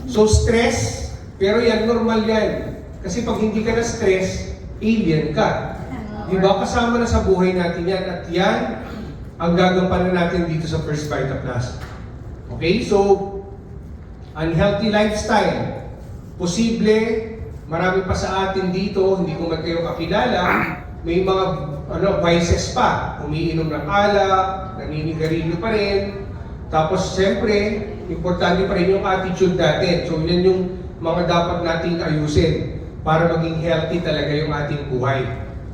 So stress, pero yan normal yan. Kasi pag hindi ka na stress, alien ka. Di ba? Kasama na sa buhay natin yan. At yan ang gagampanan natin dito sa First Vita Plus. Okay? So, unhealthy lifestyle. Posible, marami pa sa atin dito, hindi ko man kayo kakilala, may mga vices pa. Umiinom ng alak, naninigarilyo pa rin. Tapos, siyempre, importante pa rin yung attitude natin. So, yan yung mga dapat nating ayusin para maging healthy talaga yung ating buhay.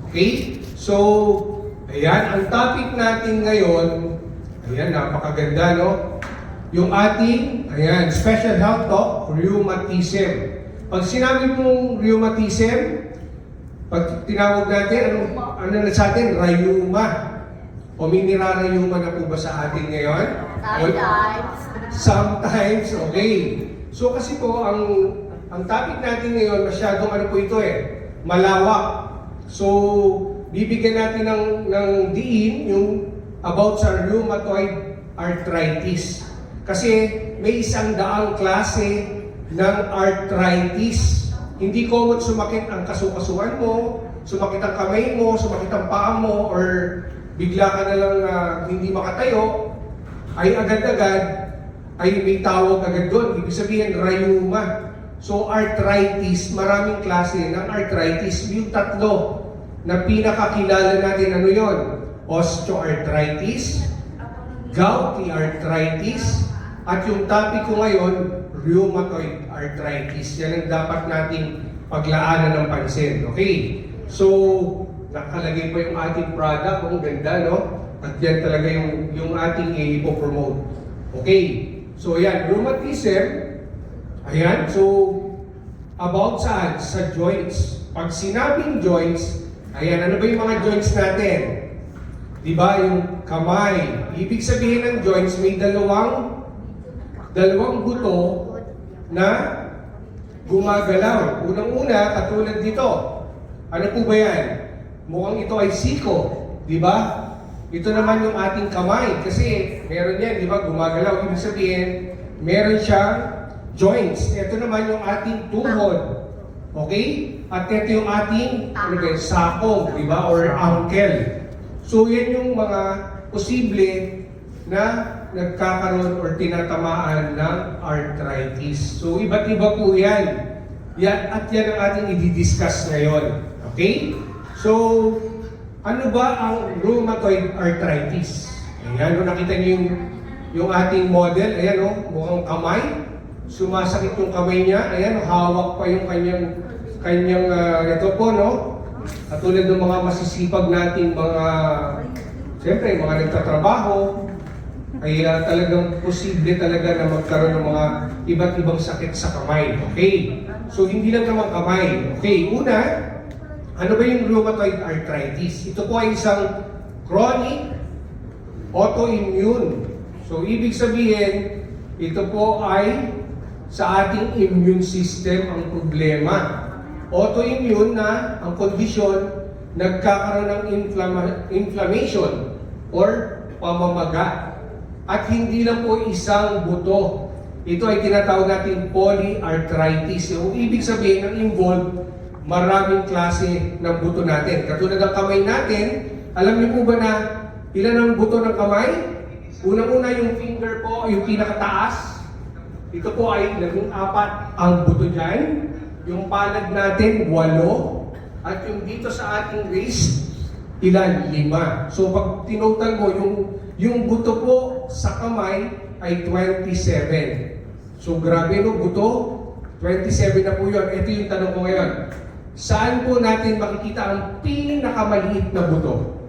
Okay? So, ayan, ang topic natin ngayon, ayan, napakaganda, no? Yung ating, ayan, special health talk, rheumatism. Pag sinabi mong rheumatism, pag tinawag natin, ano na sa atin? Rheuma. O may nirarayuma na po ba sa atin ngayon? Sometimes, okay. So kasi po, ang topic natin ngayon, masyadong ano po ito malawak. So, bibigyan natin ng diin yung about sa rheumatoid arthritis. Kasi may 100 klase ng arthritis. Hindi common sumakit ang kasukasuan mo, sumakit ang kamay mo, sumakit ang paa mo, or bigla ka na lang hindi makatayo, ay agad-agad ay may tawag agad doon. Ibig sabihin, rheuma. So, arthritis, maraming klase ng arthritis. Yung tatlo na pinakakilala natin, ano yon? Osteoarthritis, gouty arthritis, at yung topic ko ngayon, rheumatoid arthritis. Yan ang dapat nating paglaanan ng pansin. Okay? So, nakalagay pa yung ating product. Ang ganda, no? At yan talaga yung ating ipopromote. Okay? So, ayan, rheumatism. Ayan, so, about saan? Sa joints. Pag sinabing joints, ayan, ano ba yung mga joints natin? Diba, yung kamay. Ibig sabihin ng joints, may dalawang buto na gumagalaw. Unang-una, katulad dito. Ano po ba yan? Mukhang ito ay siko. Diba? Ito naman yung ating kamay. Kasi meron yan, di ba? Gumagalaw. Ibig sabihin, meron siyang joints. Ito naman yung ating tuhod. Okay? At ito yung ating sakong, di ba? Or ankle. So, yan yung mga posible na nagkakaroon or tinatamaan ng arthritis. So, iba't iba po yan. At yan ang ating i-discuss ngayon. Okay? So, ano ba ang rheumatoid arthritis? Ayan, nakita niyo yung ating model. Ayan, mukhang kamay. Sumasakit yung kamay niya. Ayan, hawak pa yung kanyang ito po, no? Katulad ng mga masisipag nating siyempre, mga nagtatrabaho, ay talagang posible talaga na magkaroon ng mga iba't ibang sakit sa kamay. Okay? So, hindi lang naman kamay. Okay, una, ano ba yung rheumatoid arthritis? Ito po ay isang chronic autoimmune. So, ibig sabihin, ito po ay sa ating immune system ang problema. Autoimmune na ang kondisyon, nagkakaroon ng inflammation or pamamaga. At hindi lang po isang buto. Ito ay tinatawag natin polyarthritis. So, ibig sabihin, ang involved, maraming klase ng buto natin. Katulad ng kamay natin, alam niyo po ba na ilan ang buto ng kamay? Unang-una yung finger po, yung pinakataas. Ito po ay 14 ang buto dyan. Yung palad natin, 8. At yung dito sa ating wrist, ilan? 5. So pag tinotal mo, yung buto po sa kamay ay 27. So grabe no, buto, 27 na po yun. Ito yung tanong ko ngayon. Saan po natin makikita ang pinakamaliit na buto?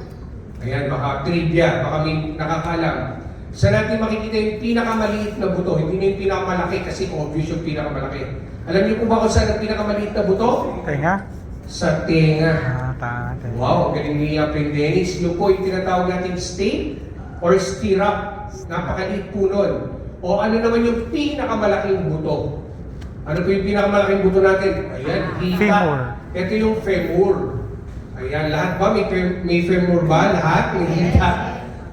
Ayan, baka trivia, baka may nakakalam. Saan natin makikita yung pinakamaliit na buto? Hindi na yung pinakamalaki kasi obvious yung pinakamalaki. Alam niyo po ba kung saan ang pinakamaliit na buto? Tenga? Sa tenga. Tenga. Wow, ang galing ni Pring Dennis. Yung po yung tinatawag natin stake or stirrup. Napakaliit po nun. O ano naman yung pinakamalaking buto? Ano po yung pinakamalaking buto natin? Ayan, hita. Femur. Ito yung femur. Ayan, lahat ba? May femur ba? Lahat? May hita.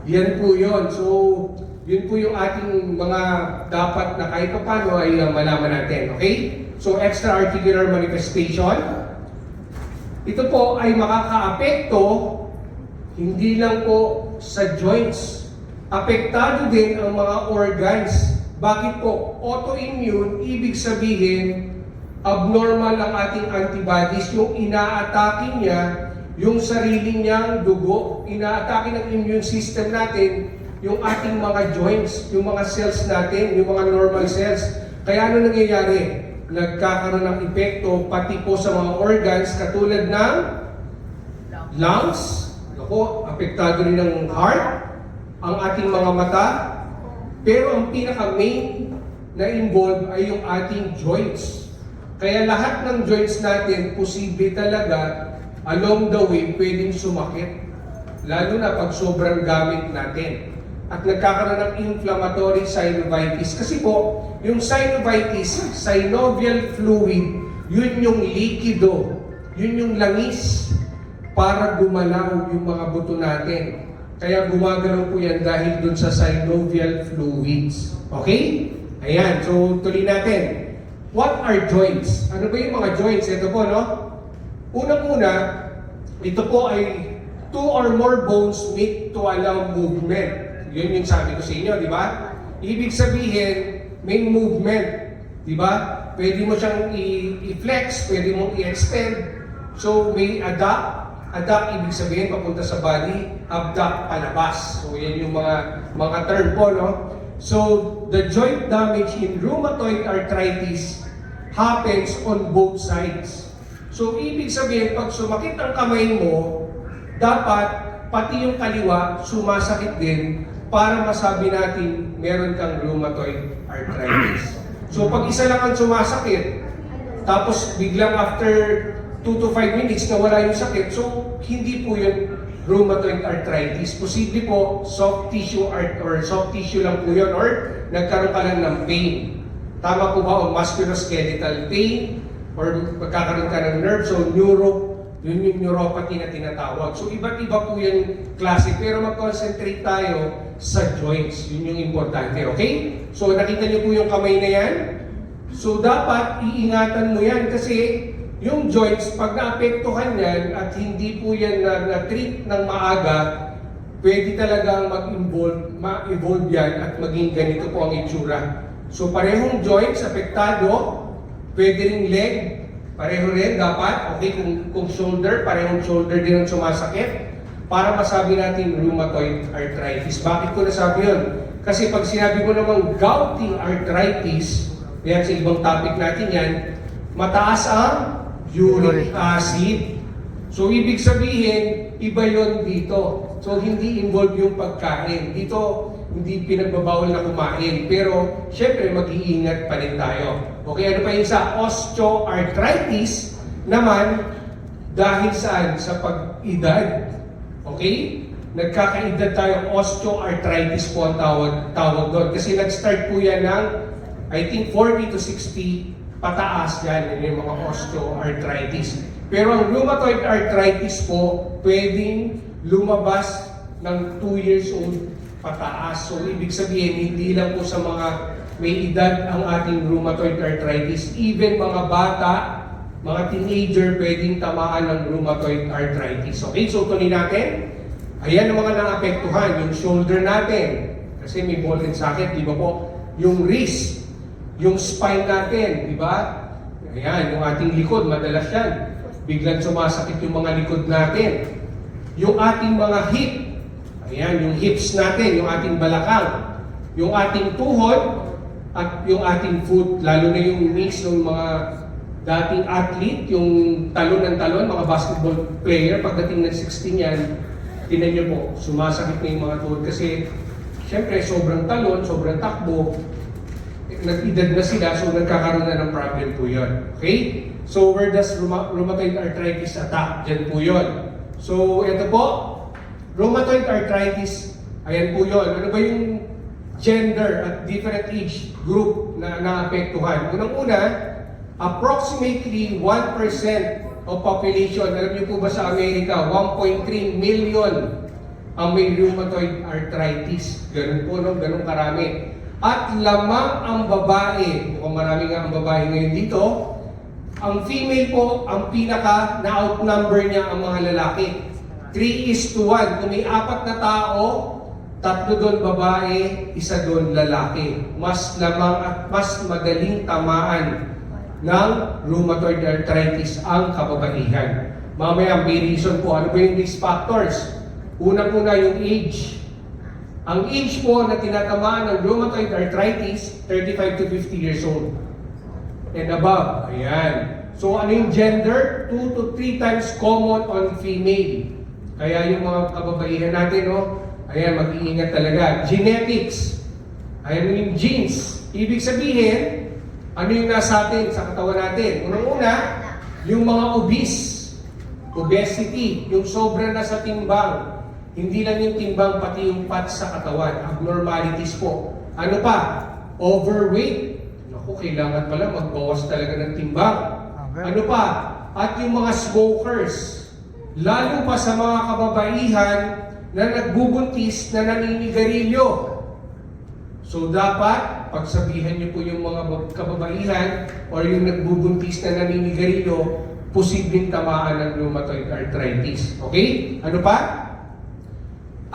Yan po yun. So, yun po yung ating mga dapat na kahit paano ay malaman natin. Okay? So, extra-articular manifestation. Ito po ay makakaapekto hindi lang po sa joints. Apektado din ang mga organs. Bakit po? Autoimmune, ibig sabihin, abnormal ang ating antibodies. Yung inaatake niya, yung sarili niyang dugo, inaatake ng immune system natin, yung ating mga joints, yung mga cells natin, yung mga normal cells. Kaya ano nangyayari? Nagkakaroon ng epekto pati po sa mga organs katulad ng lungs, ako, apektado rin ng heart, ang ating mga mata, pero ang pinaka-main na involved ay yung ating joints. Kaya lahat ng joints natin, posible talaga, along the way, pwedeng sumakit. Lalo na pag sobrang gamit natin. At nagkakaroon ng inflammatory synovitis. Kasi po, yung synovitis, synovial fluid, yun yung likido, yun yung langis para gumalaw yung mga buto natin. Kaya gumagalaw po yan dahil dun sa synovial fluids. Okay? Ayan, so tuloy natin. What are joints? Ano ba yung mga joints? Ito po, no? Unang-una, ito po ay two or more bones meet to allow movement. Yun yung sabi ko sa inyo, di ba? Ibig sabihin, may movement. Di ba? Pwede mo siyang i-flex, pwede mong i-extend. So, may adduct. Adduct, ibig sabihin, papunta sa body. Abduct, palabas. So, yan yung mga term po, no? So, the joint damage in rheumatoid arthritis happens on both sides. So, ibig sabihin, pag sumakit ang kamay mo, dapat pati yung kaliwa sumasakit din para masabi natin meron kang rheumatoid arthritis. So, pag isa lang ang sumasakit, tapos biglang after 2 to 5 minutes nawala yung sakit, so hindi po yun rheumatoid arthritis. Posible po soft tissue or soft tissue lang po yun or nagkaroon ka lang ng pain. Tama po ba o musculoskeletal pain or magkakaroon ka ng nerve, so yun yung neuropathy na tinatawag. So iba't iba po yung klase, pero mag-concentrate tayo sa joints. Yun yung importante, okay? So nakita niyo po yung kamay na yan? So dapat iingatan mo yan kasi yung joints, pag naapektuhan yan at hindi po yan na-treat ng maaga, pwede talagang ma-evolve yan at maging ganito po ang itsura. So parehong joints apektado, pwede ring leg, pareho rin dapat, okay, kung shoulder, parehong shoulder din ang sumasakit para masabi natin rheumatoid arthritis. Bakit ko nasabi yun? Kasi pag sinabi mo namang gouty arthritis, yan sa ibang topic natin yan, mataas ang uric acid. So ibig sabihin, iba yun dito. So hindi involved yung pagkain. Dito, hindi pinagbabawal na kumain. Pero, syempre, mag-iingat pa rin tayo. Okay, ano pa yung sa osteoarthritis naman, dahil saan? Sa pag-edad. Okay? Nagkakaedad tayo, osteoarthritis po ang tawag doon. Kasi nag-start po yan ng, I think, 40 to 60 pataas yan, yung mga osteoarthritis. Pero ang rheumatoid arthritis po, pwedeng lumabas ng 2 years old pataas. So, ibig sabihin, hindi lang po sa mga may edad ang ating rheumatoid arthritis. Even mga bata, mga teenager, pwedeng tamaan ng rheumatoid arthritis. Okay, so tuloy natin. Ayan ang mga naapektuhan. Yung shoulder natin, kasi may ball and socket, di ba po? Yung wrist, yung spine natin, di ba? Ayan, yung ating likod, madalas yan. Biglang sumasakit yung mga likod natin. Yung ating mga hip, ayan, yung hips natin, yung ating balakang, yung ating tuhod, at yung ating foot, lalo na yung knees ng mga dating athlete, yung talon ng talon, mga basketball player, pagdating ng 16 yan, tinan nyo po, sumasakit na yung mga tuhod kasi syempre sobrang talon, sobrang takbo, nag-edad na sila, so nagkakaroon na ng problem po yun. Okay? So where does rheumatoid arthritis attack? Diyan po yun. So ito po, rheumatoid arthritis, ayan po yun. Ano ba yung gender at different age group na naapektuhan? Unang-una, approximately 1% of population, alam niyo po ba sa Amerika, 1.3 million ang may rheumatoid arthritis. Ganun po, no? Ganun karami. At lamang ang babae, mukhang marami nga ang babae ngayon dito, ang female po, ang pinaka na-outnumber niya ang mga lalaki. 3:1. Kung may 4 na tao, 3 doon babae, 1 doon lalaki. Mas lamang at mas madaling tamaan ng rheumatoid arthritis ang kababaihan. Mamaya may reason po. Ano ba yung risk factors? Unang-una yung age. Ang age po na tinatamaan ng rheumatoid arthritis, 35 to 50 years old and above. Ayan. So ano yung gender? 2 to 3 times common on female. Kaya yung mga kababaihan natin, no? Ayan, mag-iingat talaga. Genetics. Ayan yung genes. Ibig sabihin, ano yung nasa atin, sa katawan natin? Unang-una, yung mga obesity, yung sobra na sa timbang. Hindi lang yung timbang, pati yung fat sa katawan. Abnormalities po. Ano pa? Overweight. Naku, kailangan pala magbawas talaga ng timbang. Okay. Ano pa? At yung mga smokers. Lalo pa sa mga kababaihan na nagbubuntis na naninigarilyo. So dapat, pagsabihan niyo po yung mga kababaihan o yung nagbubuntis na naninigarilyo, posibleng tamaan ng rheumatoid arthritis. Okay? Ano pa?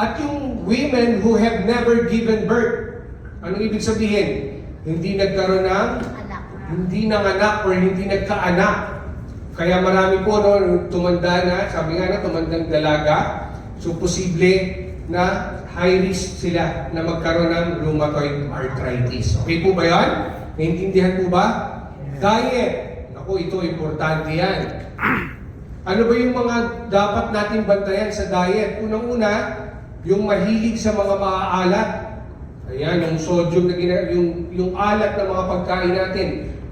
At yung women who have never given birth. Anong ibig sabihin? Hindi nagkaroon ng, hindi nanganak or hindi nagkaanak. Kaya marami po, no, tumanda na, sabi nga na, tumandang dalaga. So, posible na high risk sila na magkaroon ng rheumatoid arthritis. Okay po ba yan? Naintindihan po ba? Diet. Naku, ito, importante yan. Ano ba yung mga dapat natin bantayan sa diet? Unang-una, yung mahilig sa mga maaalat. Ayan, yung sodium na yung alat na mga pagkain natin.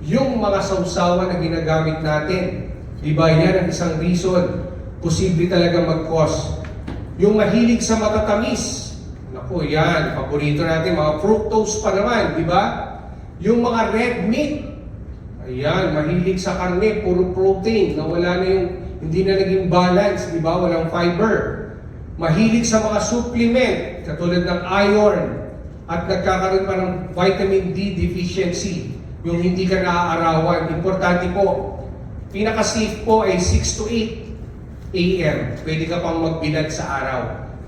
Yung mga sausawan na ginagamit natin. Diba, yan ang isang reason. Posible talaga mag-cause. Yung mahilig sa matatamis. Naku, yan. Paborito natin, mga fructose pa naman, di ba? Yung mga red meat. Ayan, mahilig sa karne, puro protein. Nawala na yung, hindi na naging balance, di ba? Walang fiber. Mahilig sa mga supplement, katulad ng iron. At nagkakaroon pa ng vitamin D deficiency. Yung hindi ka naaarawan. Importante po. Pinaka-safe po ay 6 to 8 a.m. Pwede ka pang magbilad sa araw.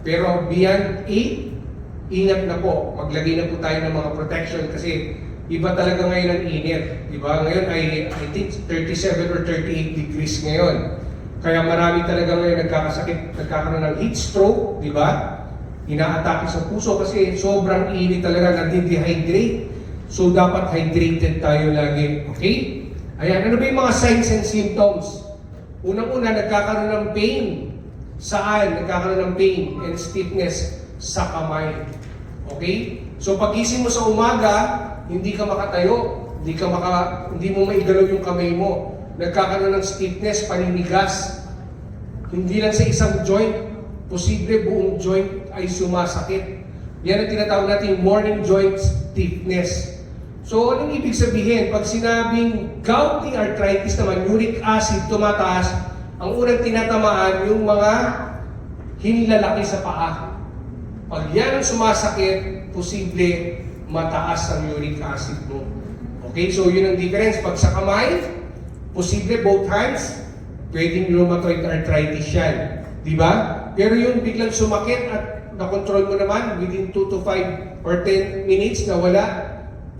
Pero beyond 8, ingat na po. Maglagay na po tayo ng mga protection kasi iba talaga ngayon ang init. Diba? Ngayon ay I think 37 or 38 degrees ngayon. Kaya marami talaga ngayon nagkakaroon ng heat stroke. Diba? Inaatake sa puso kasi sobrang init talaga, nadi-dehydrate. So dapat hydrated tayo lagi. Okay? Ayan, ano ba yung mga signs and symptoms? Unang-una, nagkakaroon ng pain. Saan? Nagkakaroon ng pain and stiffness sa kamay. Okay? So pagising mo sa umaga, hindi ka makatayo, hindi mo maigalaw yung kamay mo. Nagkakaroon ng stiffness, paninigas. Hindi lang sa isang joint, posible buong joint ay sumasakit. Yan ang tinatawag natin morning joint stiffness. So, anong ibig sabihin? Pag sinabing gouty arthritis naman, uric acid tumataas, ang unang tinatamaan yung mga hinlalaki sa paa. Pag yan ang sumasakit, posible mataas ang uric acid mo. Okay, so yun ang difference. Pag sa kamay, posible both hands, pwedeng rheumatoid arthritis yan. Di ba? Pero yung biglang sumakit at na-control mo naman within 2 to 5 or 10 minutes na wala,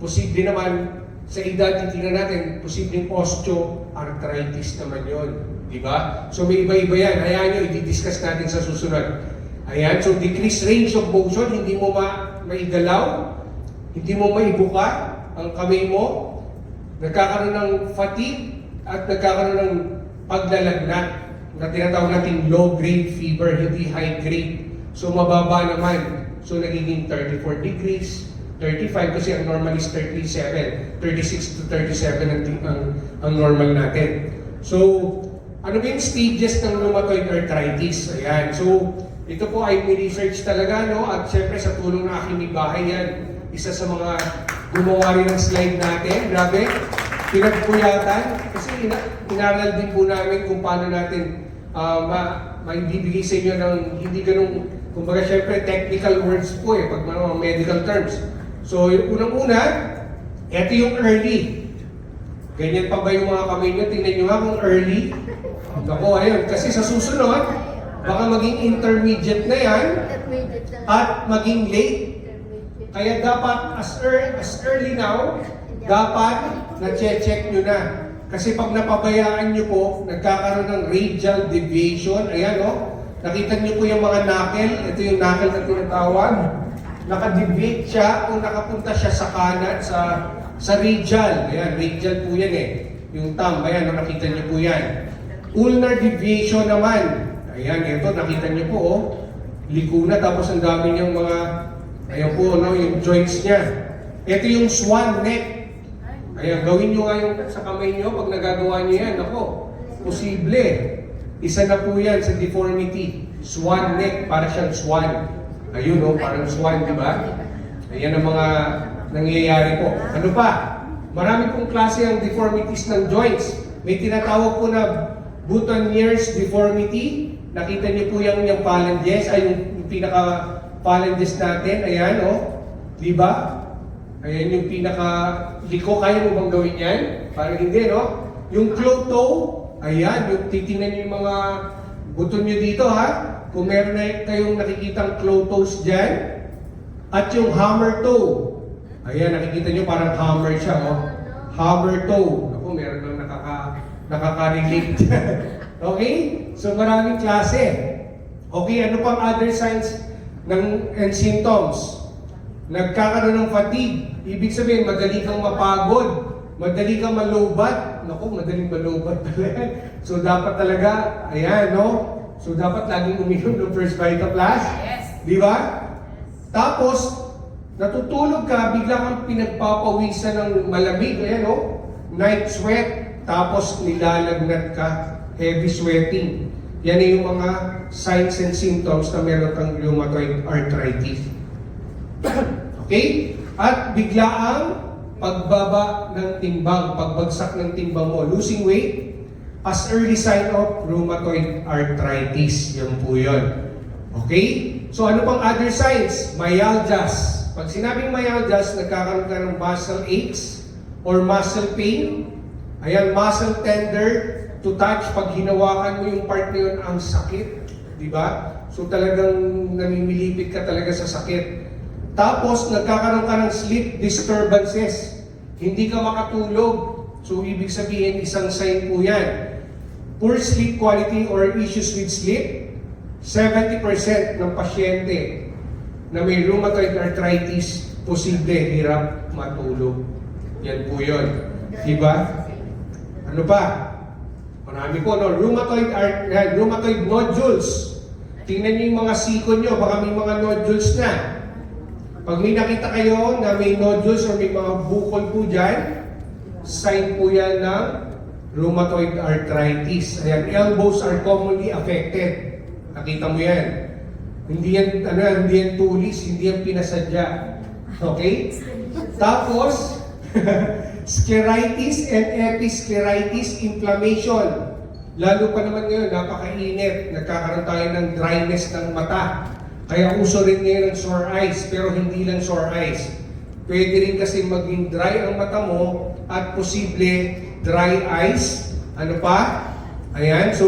posible naman sa edad, titingnan natin, posibleng osteoarthritis naman yun. Di ba? So may iba-iba yan. Hayaan nyo, i-discuss natin sa susunod. Ayan, so decreased range of motion, hindi mo maigalaw, hindi mo maibuka ang kamay mo, nagkakaroon ng fatigue, at nagkakaroon ng paglalagnat na tinatawag natin low-grade fever, hindi high-grade. So mababa naman. So nagiging 34 degrees, 35 kasi ang normal is 37, 36 to 37 ang normal natin. So, ano ba yung stages ng rheumatoid arthritis? Ayan. So, ito po ay research talaga, no? At syempre sa tulong ng aking bahay yan, isa sa mga gumawa rin ng slide natin. Grabe, pinagpuyatan. Kasi inaral din po namin kung paano natin maibibigay sa inyo ng hindi ganong Kumbaga, syempre, technical words po pag mga medical terms. So, yung unang-una, ito yung early. Ganyan pa ba yung mga kamay nyo? Tingnan nyo nga kung early. Naku, ayun. Kasi sa susunod, baka maging intermediate na yan at maging late. Kaya dapat, as early now, dapat na-check nyo na. Kasi pag napabayaan nyo po, nagkakaroon ng radial deviation. Ayan, oh. Nakita nyo po yung mga knuckle. Ito yung knuckle na tinatawag. Naka-deviate siya o nakapunta siya sa kanan, sa radial. Ayan, radial po yan Yung thumb, ayan, nakita nyo po yan. Ulnar deviation naman. Ayan, ito, nakita nyo po, oh. Liko na, tapos ang dami niyang mga, ayan po, no, yung joints niya. Ito yung swan neck. Ayan, gawin nyo nga yung sa kamay nyo, pag nagagawa nyo yan, ako, posible. Isa na po yan sa deformity. Swan neck, para siyang swan. Ayun, oh, parang swan, di ba? Ayan ang mga nangyayari po. Ano pa? Marami pong klase ang deformities ng joints. May tinatawag po na boutonniere's deformity. Nakita niyo po yung phalanges, ay yung pinaka-phalanges natin. Ayan, oh. Di ba? Ayan yung pinaka-liko. Kaya mo bang gawin yan? Parang hindi, no? Yung claw toe, ayan, yung titingnan niyo yung mga buton niyo dito, ha? Kung meron na kayong nakikitang claw toes dyan. At yung hammer toe. Ayan, nakikita niyo parang hammer siya, oh. Hammer toe. Ako, meron lang nakaka-relate. Okay? So maraming klase. Okay, ano pang other signs and symptoms? Nagkakaroon ng fatigue. Ibig sabihin, madali kang mapagod. Madali kang malobat. Naku, madaling malobat pala. So dapat talaga, ayan, no? So dapat laging uminom ng First Vita Plus. Yes. Di ba? Tapos, natutulog ka, bigla kang pinagpapawisan ng malamig. Ayan, no? Night sweat. Tapos nilalagnat ka. Heavy sweating. Yan yung mga signs and symptoms na meron kang rheumatoid arthritis. Okay? At biglaang pagbaba ng timbang, pagbagsak ng timbang mo, losing weight, as early sign of rheumatoid arthritis. Yan po yun. Okay? So ano pang other signs? Myalgias. Pag sinabing myalgias, nagkakaroon ka ng muscle aches or muscle pain. Ayan, muscle tender to touch. Pag hinawakan mo yung part na yun, ang sakit. Diba? So talagang namimilipit ka talaga sa sakit. Tapos, nagkakaroon ka ng sleep disturbances. Hindi ka makatulog. So, ibig sabihin, isang sign po yan. Poor sleep quality or issues with sleep. 70% ng pasyente na may rheumatoid arthritis, posible hirap matulog. Yan po yun. Diba? Ano pa? Marami po, no? Rheumatoid nodules. Tingnan niyo yung mga siko nyo, baka may mga nodules na. Pag may nakita kayo na may nodules or may mga bukol po dyan, sign po yan ng rheumatoid arthritis. Ayan, elbows are commonly affected. Nakita mo yan. Hindi yan tulis, hindi yan pinasadya. Okay? Tapos, scleritis and episcleritis, inflammation. Lalo pa naman ngayon, napakainit. Nagkakaroon tayo ng dryness ng mata. Kaya uso rin ngayon ng sore eyes, pero hindi lang sore eyes. Pwede rin kasi maging dry ang mata mo at posible dry eyes. Ano pa? Ayan, so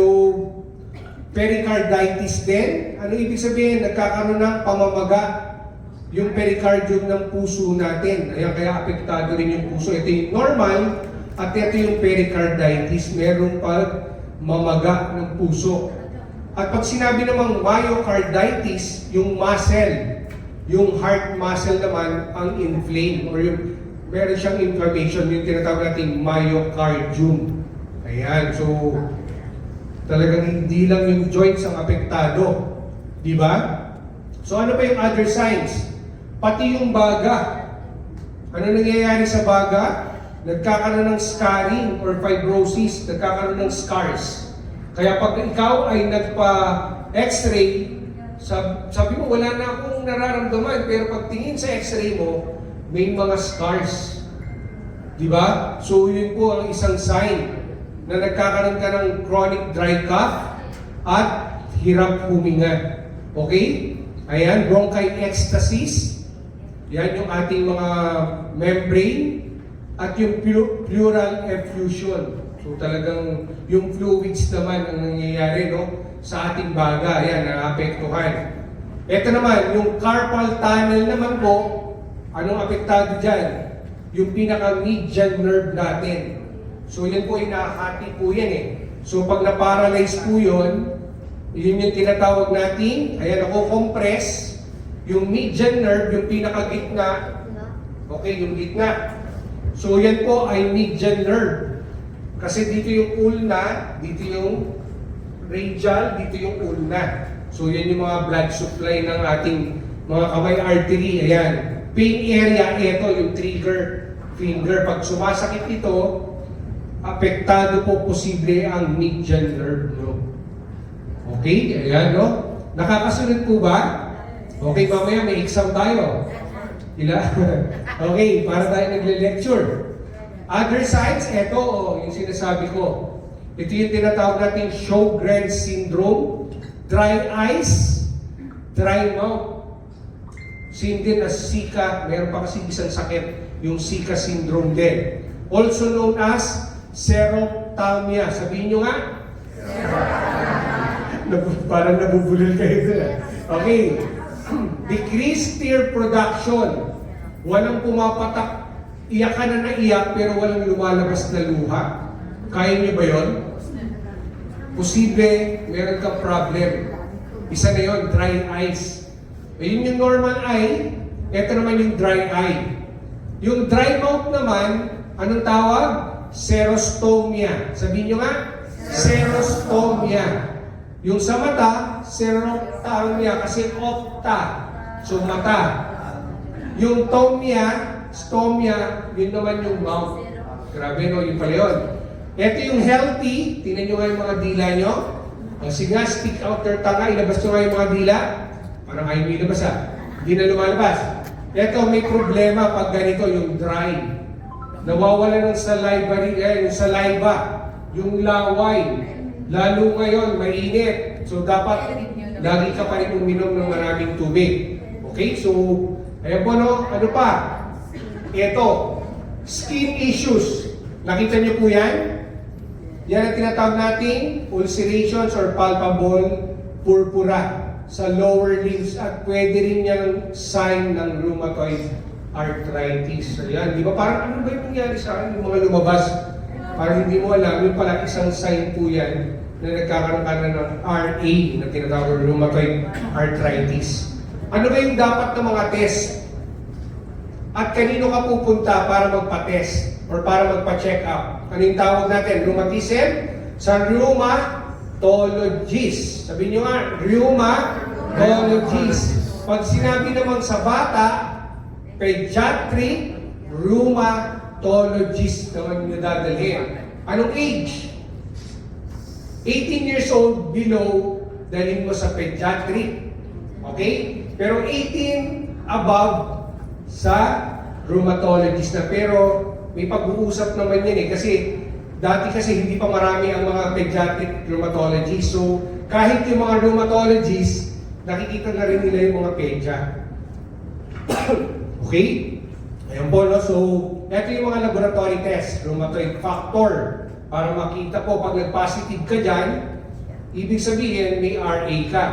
pericarditis din. Ano ibig sabihin? Nagkakaroon ng pamamaga yung pericardium ng puso natin. Ayan, kaya apektado rin yung puso. Ito yung normal at ito yung pericarditis. Meron pa mamaga ng puso. At pag sinabi namang myocarditis, yung muscle, yung heart muscle naman ang inflame or yung meron siyang inflammation, yung tinatawag natin myocardium. Ayan, so talagang hindi lang yung joints ang apektado. Di ba? So ano pa yung other signs? Pati yung baga. Ano nangyayari sa baga? Nagkakaroon ng scarring or fibrosis, nagkakaroon ng scars. Kaya pag ikaw ay nagpa-x-ray, sabi mo, wala na akong nararamdaman, pero pag tingin sa x-ray mo, may mga scars. Di ba? So yun po ang isang sign na nagkakaroon ka ng chronic dry cough at hirap huminga. Okay? Ayan, bronchiectasis. Yan yung ating mga membrane. At yung pleural effusion. So talagang yung fluids naman ang nangyayari, no, sa ating baga. Ayan, naapektuhan. Ito naman, yung carpal tunnel naman po, anong apektado dyan? Yung pinaka-median nerve natin. So yan po, inahati po yan eh. So pag na-paralyze po yun yung tinatawag natin, ayan, compress yung median nerve, yung pinaka-gitna. Okay, yung gitna. So yan po ay median nerve. Kasi dito yung ulna, dito yung radial, dito yung ulna. So yan yung mga blood supply ng ating mga kamay artery. Ayan. Pain area, ito yung trigger finger. Pag sumasakit ito, apektado po posible ang median nerve nyo. Okay? Ayan, no? Nakakasunod po ba? Okay, mamaya may exam tayo. Ila? Okay, para tayo nagle-lecture. Other signs, ito, yung sinasabi ko. Ito yung tinatawag natin Sjogren's syndrome, dry eyes, dry mouth. Same din as Zika, meron pa kasi isang sakit, yung Zika syndrome din. Also known as xerophthalmia. Sabihin nyo nga? Parang nabubulol kayo doon. Okay. Decreased tear production. Walang pumapatak. Iyak ka na naiyak pero walang lumalabas na luha. Kaya niyo ba yon? Posible, meron kang problem. Isa na yon, dry eyes. Ayun yung normal eye, ito naman yung dry eye. Yung dry mouth naman, anong tawag? Xerostomia. Sabihin nyo nga, xerostomia. Yung sa mata, xerophthalmia kasi opta. So mata. Yung tomia, stomia, yun naman yung mouth. Grabe no, yun pala yun. Ito yung healthy, tingnan nyo nga yung mga dila nyo. Sige nga, stick out their tanga, ilabas nyo nga yung mga dila. Parang ayaw nyo ilabas ha. Hindi na lumalabas. Ito, may problema pag ganito, yung dry. Nawawala ng saliva, yung saliva, yung laway. Lalo ngayon, mainit. So dapat, lagi ka pa rin uminom ng maraming tubig. Okay, so, ayan po no, ano pa? Ito, skin issues. Nakita niyo po yan? Yan ang tinatawag natin ulcerations or palpable purpura sa lower limbs at pwede rin yung sign ng rheumatoid arthritis. So yan, di ba parang ano ba yung nangyari sa akin? Yung mga lumabas, parang hindi mo alam, yung pala isang sign po yan na nagkakaroon ka na ng RA na tinatawag rheumatoid arthritis. Ano ba yung dapat na mga test? At kanino ka pupunta para magpa-test or para magpa-check up? Ano yung tawag natin? Rheumatism? Sa rheumatologist. Sabihin nyo nga, rheumatologist. Pag sinabi naman sa bata, pediatric rheumatologist naman nyo dadalhin. Anong age? 18 years old below, dalhin mo sa pediatric. Okay? Pero 18 above, sa rheumatologist na. Pero may pag-uusap naman yan eh. Kasi dati kasi hindi pa marami ang mga pediatric rheumatologist. So kahit yung mga rheumatologist, nakikita na rin nila yung mga pedya. Okay? Ayan po, no? So ito yung mga laboratory test, rheumatoid factor. Para makita po, pag nag-positive ka dyan, ibig sabihin may RA ka.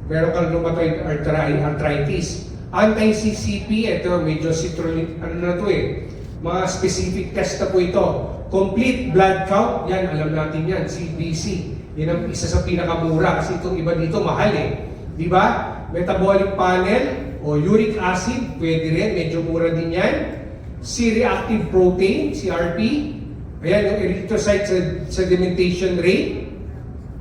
Meron kang rheumatoid arthritis. Anti-CCP, ito medyo citrulline, ano na to eh, mga specific test na po ito. Complete blood count, yan, alam natin yan, CBC. Yan ang isa sa pinakamura kasi itong iba dito mahal eh. Di ba? Metabolic panel o uric acid, pwede rin, medyo mura din yan. C-reactive protein, CRP. Ayan, yung erythrocyte sedimentation rate.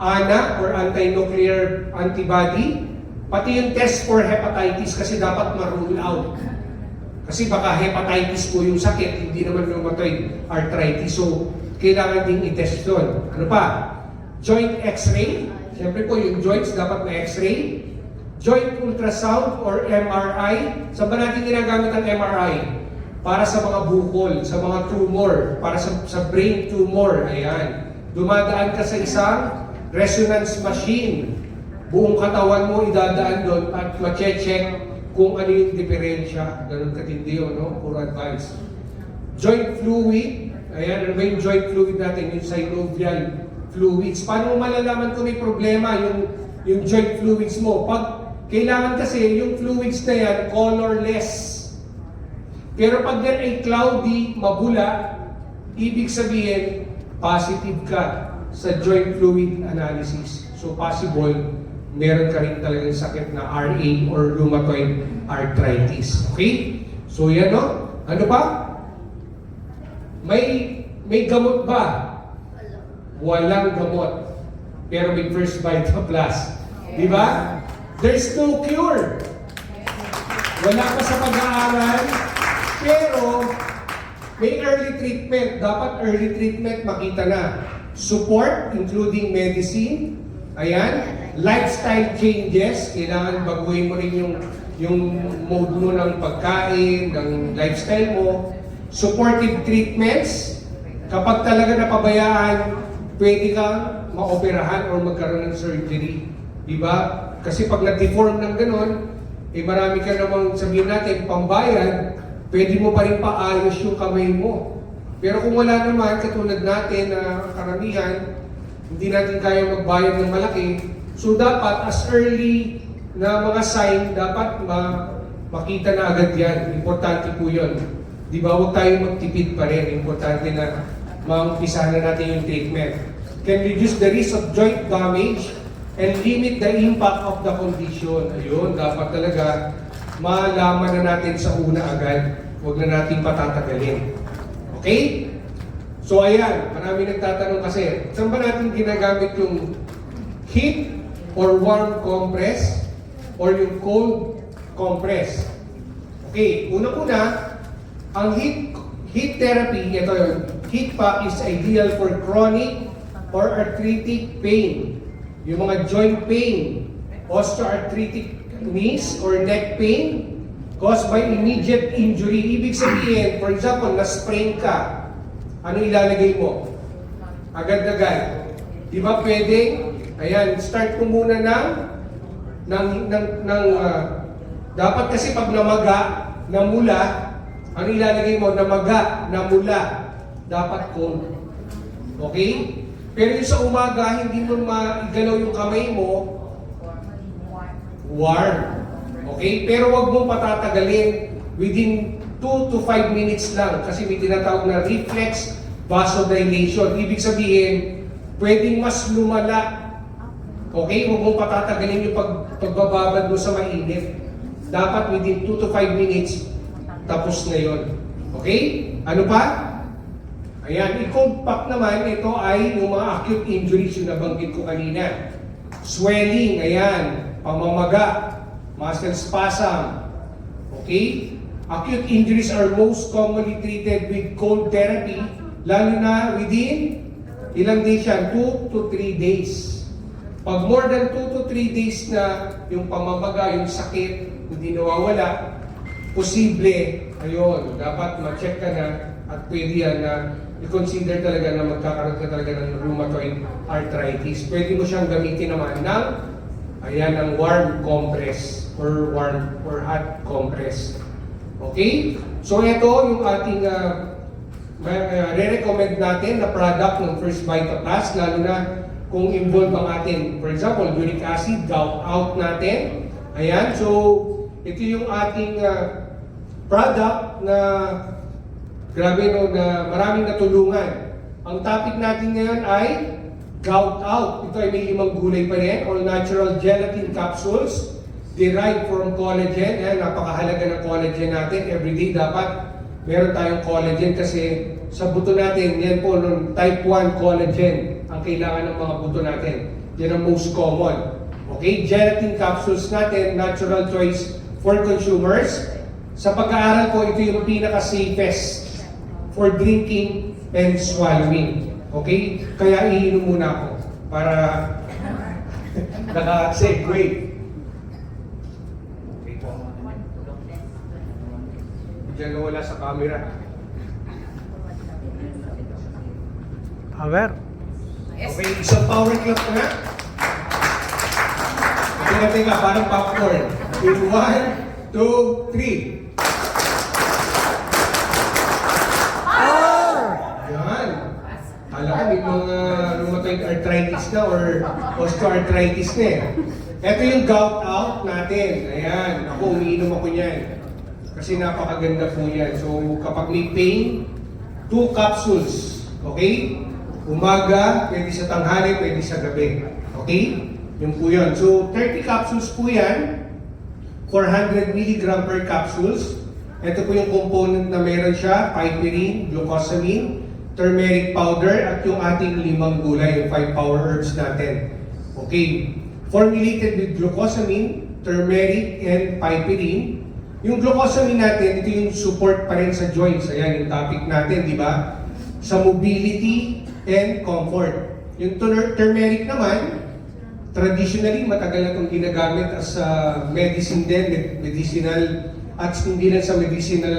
ANA or anti-nuclear antibody. Pati yung test for hepatitis kasi dapat ma-rule out. Kasi baka hepatitis po yung sakit, hindi naman rheumatoid arthritis. So, kailangan din i-test yun. Ano pa? Joint x-ray. Siyempre po, yung joints dapat na x-ray. Joint ultrasound or MRI. Saan ba natin ginagamit ang MRI? Para sa mga bukol, sa mga tumor, para sa brain tumor. Ayan. Dumadaan ka sa isang resonance machine. buong katawan mo idadaan doon at ma-check kung ano yung diferensya. Ganun katindi yun, no? Puro advice. Joint fluid. Ayan, ano ba yung joint fluid natin? Yung synovial fluids. Paano mo malalaman kung may problema yung joint fluids mo? Pag kailangan kasi yung fluids na yan, colorless. Pero pag yan ay cloudy, mabula, ibig sabihin, positive ka sa joint fluid analysis. So possible, meron ka rin talagang sakit na RA or rheumatoid arthritis. Okay? So yan, no? Ano pa? May gamot ba? Walang gamot. Pero may First Vita Plus. Di ba? There's no cure. Wala pa sa pag-aaral. Pero may early treatment. Dapat early treatment makita na. Support, including medicine. Ayan. Lifestyle changes. Kailangan baguhin mo rin yung mode mo ng pagkain, ng lifestyle mo. Supportive treatments. Kapag talaga napabayaan, pwede kang maoperahan or magkaroon ng surgery. Diba? Kasi pag na-deform ng ganon, marami ka namang sabihin natin, pambayad, pwede mo pa rin paayos yung kamay mo. Pero kung wala naman, katulad natin na karamihan, hindi natin kaya magbayad ng malaki, so dapat as early na mga sign, dapat makita na agad yan. Importante po yun. Di ba? Huwag tayong magtipid pa rin. Importante na maumpisahan na natin yung treatment. Can reduce the risk of joint damage and limit the impact of the condition. Ayun, dapat talaga malaman na natin sa una agad. Huwag na natin patatagalin. Okay? So ayan, marami nagtatanong kasi, saan ba natin ginagamit yung heat or warm compress or yung cold compress? Okay, unang-una, ang heat therapy, ito yun, heat pack is ideal for chronic or arthritic pain. Yung mga joint pain, osteoarthritic knees or neck pain caused by immediate injury. Ibig sabihin, for example, na-sprain ka, ano ilalagay mo? Agad-agad. Di ba pwede? Ayan, start ko muna dapat kasi pag namaga, namula, ano ilalagay mo? Namaga, namula, dapat cold. Okay? Pero yung sa umaga, hindi mo maigalaw yung kamay mo, warm. Okay? Pero wag mong patatagalin within 2 to 5 minutes lang kasi may tinatawag na reflex vasodilation. Ibig sabihin, pwedeng mas lumala. Okay? Huwag mong patatagalin yung pagbababad mo sa mainit. Dapat within 2 to 5 minutes, tapos na yun. Okay? Ano pa? Ayan, i-cold pack naman, ito ay yung mga acute injuries yung nabanggit ko kanina. Swelling, ayan, pamamaga, muscle spasm. Okay? Acute injuries are most commonly treated with cold therapy, lalo na within ilang days yan? 2 to 3 days. Pag more than 2 to 3 days na yung pamamaga, yung sakit, hindi nawawala, posible, ayun, dapat ma-check ka na at pwede yan na i-consider talaga na magkakaroon ka talaga ng rheumatoid arthritis. Pwede mo siyang gamitin naman ng ng warm compress or hot compress. Okay? So ito yung ating re-recommend natin na product ng First Vita Plus, lalo na kung involved ang atin, for example, uric acid, gout out natin. Ayan, so ito yung ating product na grabe no, na maraming natulungan. Ang topic natin ngayon ay gout out. Ito ay may 5 gulay pa rin, all natural gelatin capsules derived from collagen. Ayan, napakahalaga ng collagen natin. Everyday dapat meron tayong collagen kasi sa buto natin, yan po, ng type 1 collagen ang kailangan ng mga buto natin. Yan ang most common. Okay, gelatin capsules natin, natural choice for consumers. Sa pag-aaral ko, ito yung pinaka-safest for drinking and swallowing. Okay? Kaya iinom muna ako para naka-segue. Okay po. Diyan nawala sa camera. Power. Okay, isang power clap na. Teka, parang popcorn. In 1, 2, 3. Yan. Alam ko, may mga rheumatoid arthritis na or osteoarthritis na eh. Ito yung gout out natin. Ayan. Ako, umiinom ako niyan. Kasi napakaganda po yan. So, kapag may pain, 2 capsules. Okay? Umaga, pwede sa tanghali, pwede sa gabi. Okay? Yun po yun. So, 30 capsules po yan. 400 mg per capsules. Ito po yung component na meron siya. Piperine, glucosamine, turmeric powder, at yung ating 5 gulay, yung 5 power herbs natin. Okay. Formulated with glucosamine, turmeric, and piperine. Yung glucosamine natin, ito yung support pa rin sa joints. Ayan yung topic natin, di ba? Sa mobility and comfort. Yung turmeric naman, traditionally, matagal na itong ginagamit as medicine din, medicinal, at hindi lang sa medicinal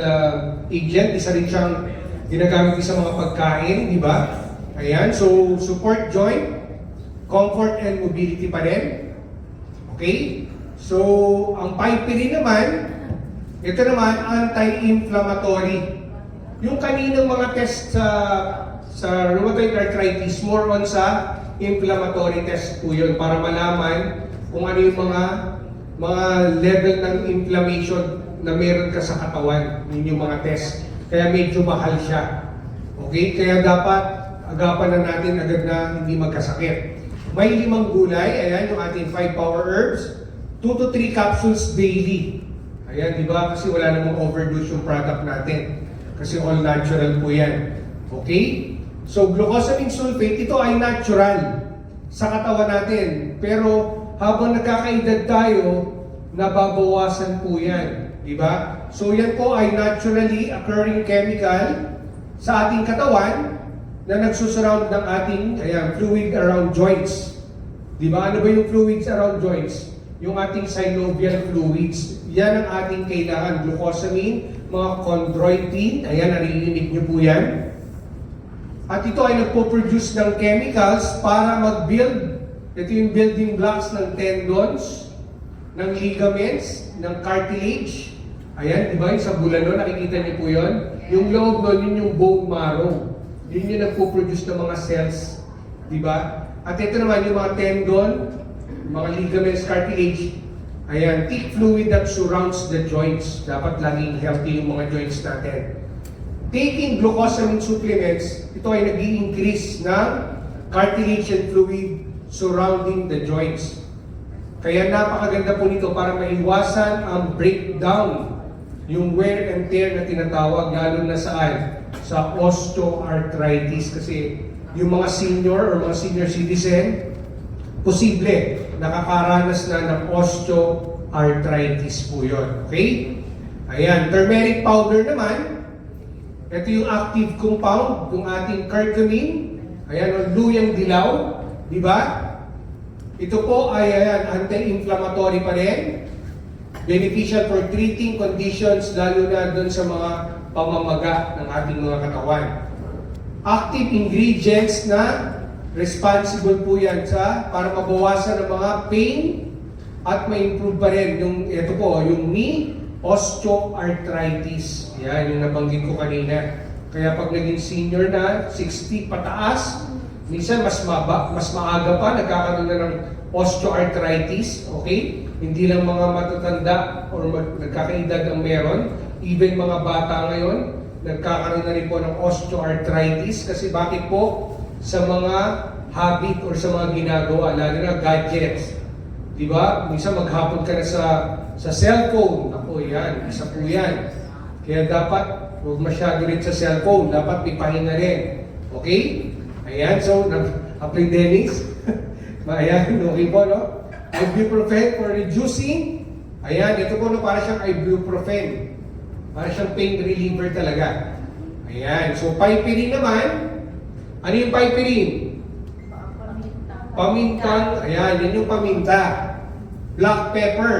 agent, isa rin siyang ginagamit sa mga pagkain, di ba? Ayan, so support joint, comfort and mobility pa rin. Okay? So, ang piperine naman, ito naman, anti-inflammatory. Yung kaninang mga test sa rheumatoid arthritis, more on sa inflammatory test po yun para malaman kung ano yung mga level ng inflammation na meron ka sa katawan. Yun yung mga test. Kaya medyo mahal siya. Okay? Kaya dapat agapan na natin agad na hindi magkasakit. May 5 gulay. Ayan yung ating 5 power herbs. 2 to 3 capsules daily. Ayan, di ba? Kasi wala namang overdose yung product natin. Kasi all natural po yan. Okay? So, glucosamine sulfate, ito ay natural sa katawan natin. Pero habang nagkakaedad tayo, nababawasan po yan. Di ba? So, yan po ay naturally occurring chemical sa ating katawan na nagsusurround ng ating fluid around joints. Di ba? Ano ba yung fluids around joints? Yung ating synovial fluids. Yan ang ating kailangan. Glucosamine, mga chondroitin. Ayan, naririnig nyo po yan. At ito ay nagpo-produce ng chemicals para mag-build. Ito yung building blocks ng tendons, ng ligaments, ng cartilage. Ayan, di ba? Yung sa bulano, nakikita niyo po yun. Yung loob nun, yun yung bone marrow. Yun yung nagpo-produce ng mga cells. Di ba? At ito naman yung mga tendon, mga ligaments, cartilage. Ayan, thick fluid that surrounds the joints. Dapat laging healthy yung mga joints natin. Taking glucosamine supplements, ito ay nag-i-increase ng cartilage and fluid surrounding the joints. Kaya napakaganda po nito para maiwasan ang breakdown, yung wear and tear na tinatawag, lalo na saan? Sa osteoarthritis. Kasi yung mga senior or mga senior citizen, posible nakakaranas na ng osteoarthritis po yun. Okay? Ayan, turmeric powder naman, ito yung active compound, yung ating curcumin. Ayan, ang luyang dilaw. Di ba? Ito po ay anti-inflammatory pa rin. Beneficial for treating conditions, lalo na doon sa mga pamamaga ng ating mga katawan. Active ingredients na responsible po yan para mabawasan ang mga pain at ma-improve pa rin yung, ito po, yung knee osteoarthritis. Yan, yung nabanggit ko kanina. Kaya pag naging senior na, 60 pataas, minsan mas maaga pa, nagkakaroon na ng osteoarthritis. Okay? Hindi lang mga matatanda or nagkakaedad ang meron. Even mga bata ngayon, nagkakaroon na rin po ng osteoarthritis. Kasi bakit po? Sa mga habit or sa mga ginagawa, lalo na gadgets. Diba? Minsan maghapon ka na sa cellphone. Ako, yan. Isa po yan. Kaya dapat, huwag masyado rin sa cellphone. Dapat may pahinga rin. Okay? Ayan, so, apply Dennis. Ayan, okay po, no? Ibuprofen for reducing. Ayan, ito po, no, para siyang ibuprofen. Para siyang pain reliever talaga. Ayan, so, piperine naman. Ano yung piperine? Pamintang, ayan, yan yung paminta. Black pepper.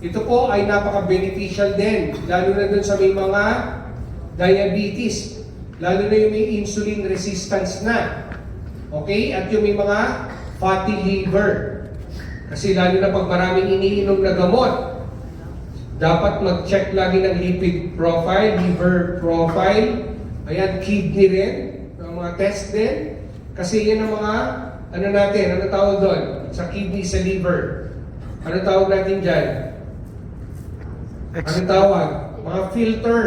Ito po ay napaka-beneficial din, lalo na dun sa may mga diabetes, lalo na yung may insulin resistance na. Okay? At yung may mga fatty liver. Kasi lalo na pag maraming iniinom na gamot, dapat mag-check lagi ng lipid profile, liver profile, ayan, kidney rin, ng mga test din. Kasi yan ang mga, ano natin, ano tawag doon? Sa kidney, sa liver. Ano tawag natin dyan? Ano tawag? Mga filter.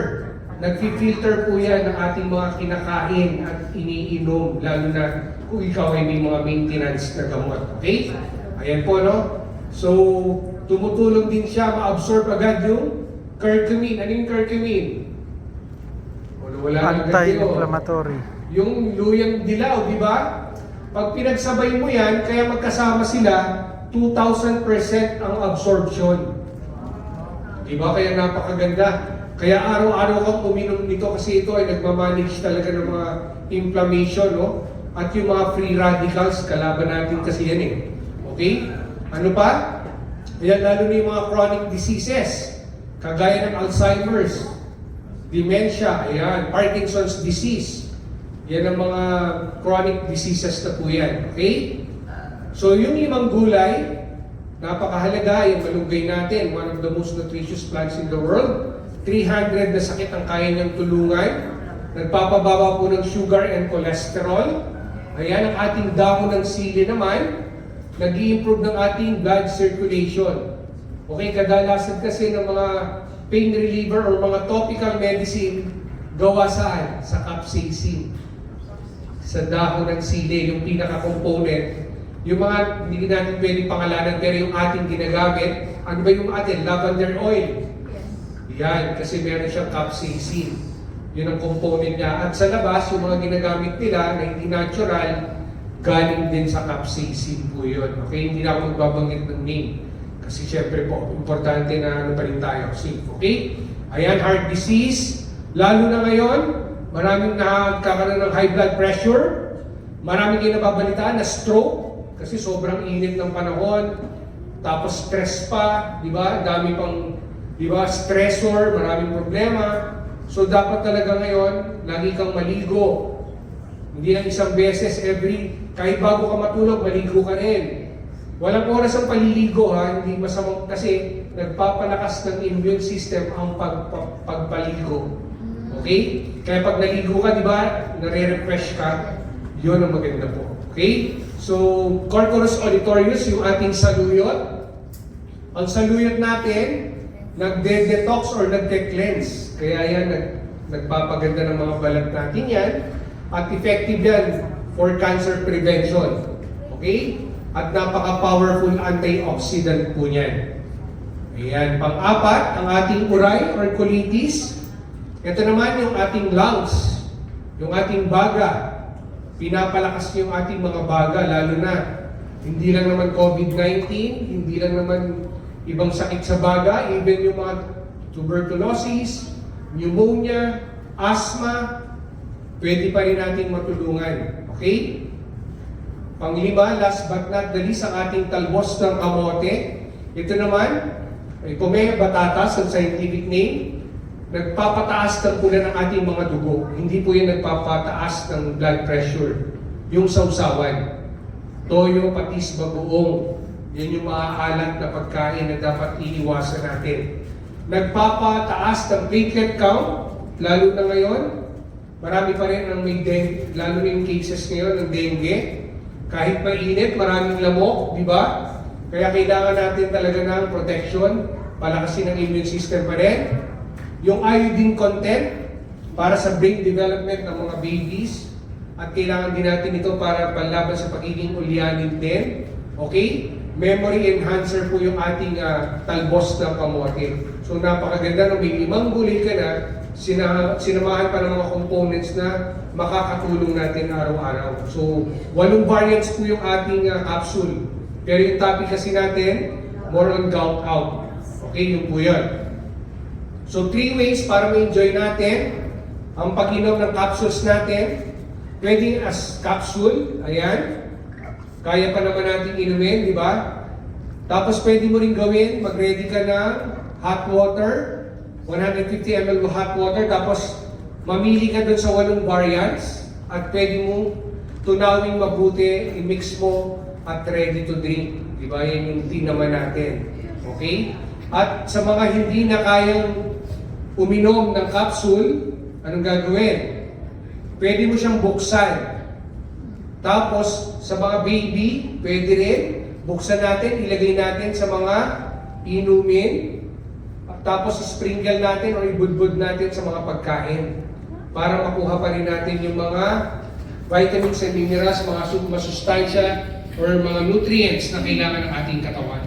Nag-filter po yan ng ating mga kinakain at iniinom, lalo na kung ikaw ay may mga maintenance na gamot. Okay? Ayan po, no? So, tumutulong din siya ma-absorb agad yung curcumin. Ano yung curcumin? Wala Anti-inflammatory. Yung luyang dilaw, di ba? Pag pinagsabay mo yan, kaya magkasama sila, 2,000% ang absorption. Di ba? Kaya napakaganda. Kaya araw-araw kang uminom nito kasi ito ay nagmamanage talaga ng mga inflammation, no? At yung mga free radicals, kalaban natin kasi yan eh. Okay? Ano pa? Ayan, lalo na yung mga chronic diseases, kagaya ng Alzheimer's, dementia, ayan, Parkinson's disease. Yan ang mga chronic diseases na po yan. Okay? So yung 5 gulay, napakahalaga, yung malunggay natin, one of the most nutritious plants in the world. 300 na sakit ang kaya niyang tulungan. Nagpapababa po ng sugar and cholesterol. Ayan, ang ating dahon ng sili naman, nag-i-improve ng ating blood circulation. Okay, kadalasan kasi ng mga pain reliever or mga topical medicine, gawa saan? Sa capsaicin. Sa dahon ng sili, yung pinaka-component. Yung mga, hindi natin pwedeng pangalanan, pero yung ating ginagamit, ano ba yung atin? Lavender oil. Yan, kasi meron siyang capsaicin. Yun ang component niya. At sa labas, yung mga ginagamit nila na hindi natural, galing din sa capsaicin po yun. Okay, hindi na ako magbabanggit ng name. Kasi syempre po, importante na ano pa rin tayo, safe. Okay? Ayan, heart disease. Lalo na ngayon, maraming nakakaroon ng high blood pressure. Maraming kayo nababalitaan na stroke. Kasi sobrang init ng panahon. Tapos stress pa, di ba? Dami pang, di ba, stressor, maraming problema. So dapat talaga ngayon, lagi kang maligo. Hindi lang isang beses kahit bago ka matulog, maligo ka rin. Walang oras ang paliligo, ha? Hindi masamang kasi nagpapalakas ng immune system ang pagpaligo. Okay? Kaya pag naligo ka, di ba, nare-refresh ka, yun ang maganda po. Okay? So, Corcorus olitorius, yung ating saluyot. Ang saluyot natin, nagde-detox or nagde-cleanse. Kaya yan, nagpapaganda ng mga balat natin yan. At effective yan for cancer prevention. Okay? At napaka-powerful antioxidant po niyan. Ayan. Pang-apat, ang ating uray or colitis. Ito naman yung ating lungs, yung ating baga. Pinapalakas yung ating mga baga, lalo na hindi lang naman COVID-19, hindi lang naman ibang sakit sa baga, even yung mga tuberculosis, pneumonia, asthma, pwede pa rin nating matulungan. Okay? Panglima, last but not the least, ang ating talbos ng kamote. Ito naman, Pomea batatas, ang scientific name, nagpapataas ng pula ng ating mga dugo. Hindi po yan nagpapataas ng blood pressure. Yung sausawan, toyo, patis, bagoong, yan yung maaalat na pagkain na dapat iiwasan natin. Nagpapataas ng platelet count, lalo na ngayon, marami pa rin ang may dengue, lalo na yung cases ngayon ng dengue. Kahit mainit, maraming lamok, di ba? Kaya kailangan natin talaga ng protection, palakasin ang immune system pa rin. Yung iodine content para sa brain development ng mga babies, at kailangan din natin ito para panlaban sa pagiging ulyanin din. Okay? Memory enhancer po yung ating talbos ng kamote. So napakaganda na may 5 gulay ka na, sinamahan pa ng mga components na makakatulong natin araw-araw. So 8 variants po yung ating capsule. Pero yung topic kasi natin, more on gout out. Okay, yun po yun. So 3 ways para ma-enjoy natin ang pag-inom ng capsules natin. Pwedeng as capsule, ayan. Kaya pa naman natin inumin, di ba? Tapos pwede mo rin gawin, mag-ready ka ng hot water, 150 ml of hot water, tapos mamili ka dun sa 8 variants at pwede mo tunawin mabuti, i-mix mo at ready to drink. Di ba? Yan yung naman natin. Okay? At sa mga hindi na kayang uminom ng capsule, anong gagawin? Pwede mo siyang buksan. Tapos, sa mga baby, pwede rin. Buksan natin, ilagay natin sa mga inumin. Tapos, sprinkle natin o ibudbud natin sa mga pagkain. Para makuha pa rin natin yung mga vitamins and minerals, mga masustansya, or mga nutrients na kailangan ng ating katawan.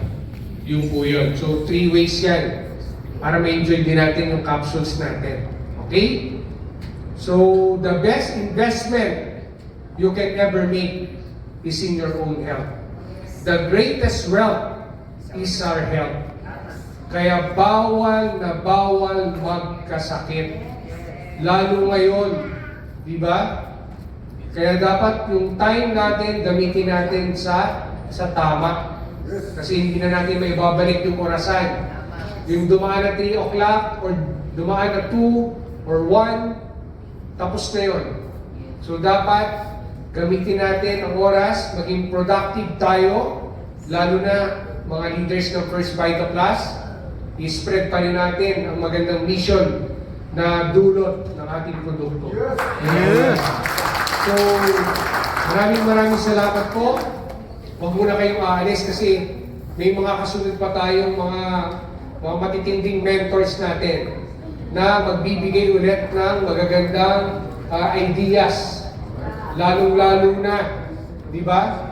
Yung po yun. So, 3 ways yan. Para ma-enjoy din natin yung capsules natin. Okay? So, the best investment you can ever make is in your own health. The greatest wealth is our health. Kaya bawal na bawal magkasakit. Lalo ngayon, di ba? Kaya dapat yung time natin, gamitin natin sa tama. Kasi hindi na natin may babalik yung orasan. Yung dumaan na 3 o'clock or dumaan na 2 or 1, tapos na yun. So dapat gamitin natin ang oras, maging productive tayo, lalo na mga leaders ng First Vita Plus, i-spread pa rin natin ang magandang mission na dulot ng ating produkto. Yes. So, maraming salamat po. Huwag muna kayong aalis kasi may mga kasunod pa tayong mga matitinding mentors natin na magbibigay ulit ng magagandang ideas. Lalong-lalo na, di ba?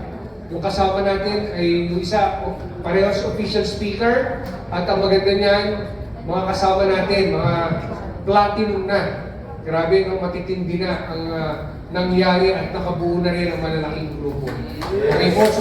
Yung kasama natin ay yung isa, parehas official speaker, at ang maganda niyan, mga kasama natin, mga platinum na. Grabe, ang matitindi na ang nangyari at nakabuo na rin ang malalaking grupo. Okay po, so